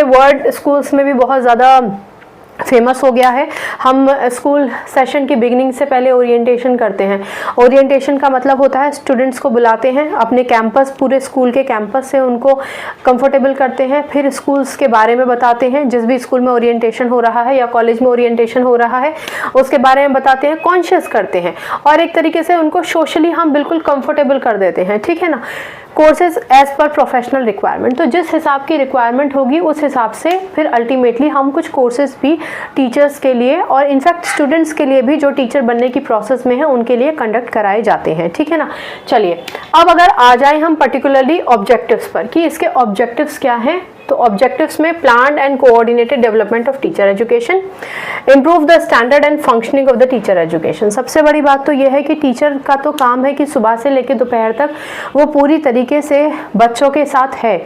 Word schools में भी बहुत ज़्यादा फेमस हो गया है। हम स्कूल सेशन की बिगिनिंग से पहले ओरिएंटेशन करते हैं। ओरिएंटेशन का मतलब होता है स्टूडेंट्स को बुलाते हैं अपने कैंपस, पूरे स्कूल के कैंपस से उनको कंफर्टेबल करते हैं, फिर स्कूल्स के बारे में बताते हैं, जिस भी स्कूल में ओरिएंटेशन हो रहा है या कॉलेज में ओरिएंटेशन हो रहा है उसके बारे में बताते हैं, कॉन्शियस करते हैं और एक तरीके से उनको सोशली हम बिल्कुल कंफर्टेबल कर देते हैं, ठीक है ना। कोर्सेज एज पर प्रोफेशनल रिक्वायरमेंट, तो जिस हिसाब की रिक्वायरमेंट होगी उस हिसाब से फिर अल्टीमेटली हम कुछ कोर्सेज भी टीचर्स के लिए और इनफैक्ट स्टूडेंट्स के लिए भी जो टीचर बनने की प्रोसेस में है उनके लिए कंडक्ट कराए जाते हैं, ठीक है ना। चलिए अब अगर आ जाए हम पर्टिकुलरली ऑब्जेक्टिव्स पर कि इसके ऑब्जेक्टिव्स क्या हैं, तो ऑब्जेक्टिव्स में planned and coordinated development of teacher education, improve the standard and functioning of the teacher education. सबसे बड़ी बात तो यह है कि टीचर का तो काम है कि सुबह से लेकर दोपहर तक वो पूरी तरीके से बच्चों के साथ है,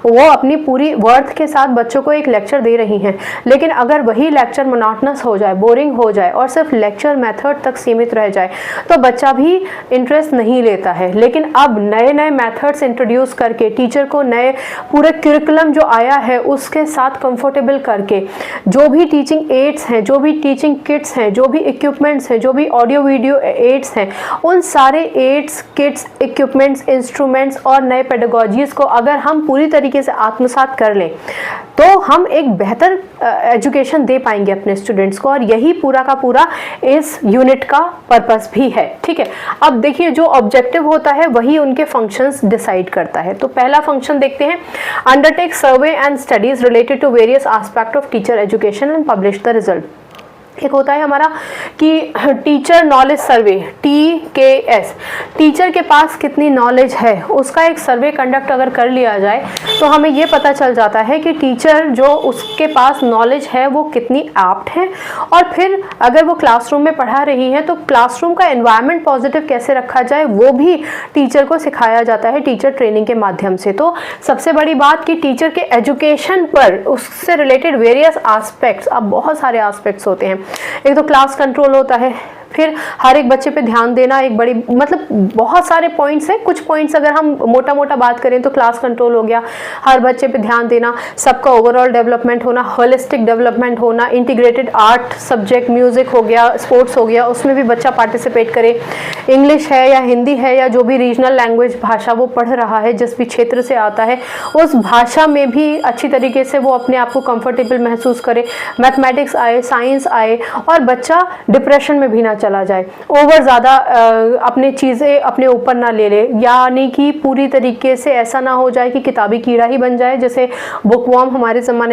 वो अपनी पूरी वर्थ के साथ बच्चों को एक लेक्चर दे रही हैं, लेकिन अगर वही लेक्चर मोनोटोनस हो जाए, बोरिंग हो जाए और सिर्फ लेक्चर मेथड तक सीमित रह जाए तो बच्चा भी इंटरेस्ट नहीं लेता है। लेकिन अब नए नए मेथड्स इंट्रोड्यूस करके टीचर को नए पूरे करिकुलम जो आया है उसके साथ कंफर्टेबल करके जो भी टीचिंग एड्स हैं, जो भी टीचिंग किट्स हैं, जो भी इक्विपमेंट्स हैं, जो भी ऑडियो वीडियो एड्स हैं, उन सारे एड्स, किट्स, इक्विपमेंट्स, इंस्ट्रूमेंट्स और नए पेडागोजीज को अगर हम पूरी तरीके से आत्मसात कर लें तो हम एक बेहतर एजुकेशन दे पाएंगे अपने स्टूडेंट्स को, और यही पूरा का पूरा इस यूनिट का पर्पस भी है, ठीक है। अब देखिए जो ऑब्जेक्टिव होता है वही उनके फंक्शंस डिसाइड करता है। तो पहला फंक्शन देखते हैं, undertake survey and studies related to various aspect of teacher education and publish the result। एक होता है हमारा कि टीचर नॉलेज सर्वे, TKS, टीचर के पास कितनी नॉलेज है उसका एक सर्वे कंडक्ट अगर कर लिया जाए तो हमें ये पता चल जाता है कि टीचर जो उसके पास नॉलेज है वो कितनी एप्ट है, और फिर अगर वो क्लासरूम में पढ़ा रही है तो क्लासरूम का एनवायरनमेंट पॉजिटिव कैसे रखा जाए वो भी टीचर को सिखाया जाता है टीचर ट्रेनिंग के माध्यम से। तो सबसे बड़ी बात कि टीचर के एजुकेशन पर उससे रिलेटेड वेरियस एस्पेक्ट्स, अब बहुत सारे एस्पेक्ट्स होते हैं, एक तो क्लास कंट्रोल होता है, फिर हर एक बच्चे पे ध्यान देना, एक बड़ी मतलब बहुत सारे पॉइंट्स हैं। कुछ पॉइंट्स अगर हम मोटा मोटा बात करें तो क्लास कंट्रोल हो गया, हर बच्चे पे ध्यान देना, सबका ओवरऑल डेवलपमेंट होना, होलिस्टिक डेवलपमेंट होना, इंटीग्रेटेड आर्ट सब्जेक्ट, म्यूजिक हो गया, स्पोर्ट्स हो गया, उसमें भी बच्चा पार्टिसिपेट करे, इंग्लिश है या हिंदी है या जो भी रीजनल लैंग्वेज भाषा वो पढ़ रहा है, जिस भी क्षेत्र से आता है उस भाषा में भी अच्छी तरीके से वो अपने आप को कंफर्टेबल महसूस करे, मैथमेटिक्स आए, साइंस आए, और बच्चा डिप्रेशन में भी ना चला जाए, ओवर ज़्यादा अपने चीज़ें अपने ऊपर ना ले ले, यानी कि पूरी तरीके से ऐसा ना हो जाए कि किताबी कीड़ा ही बन जाए, जैसे बुकवर्म हमारे ज़माने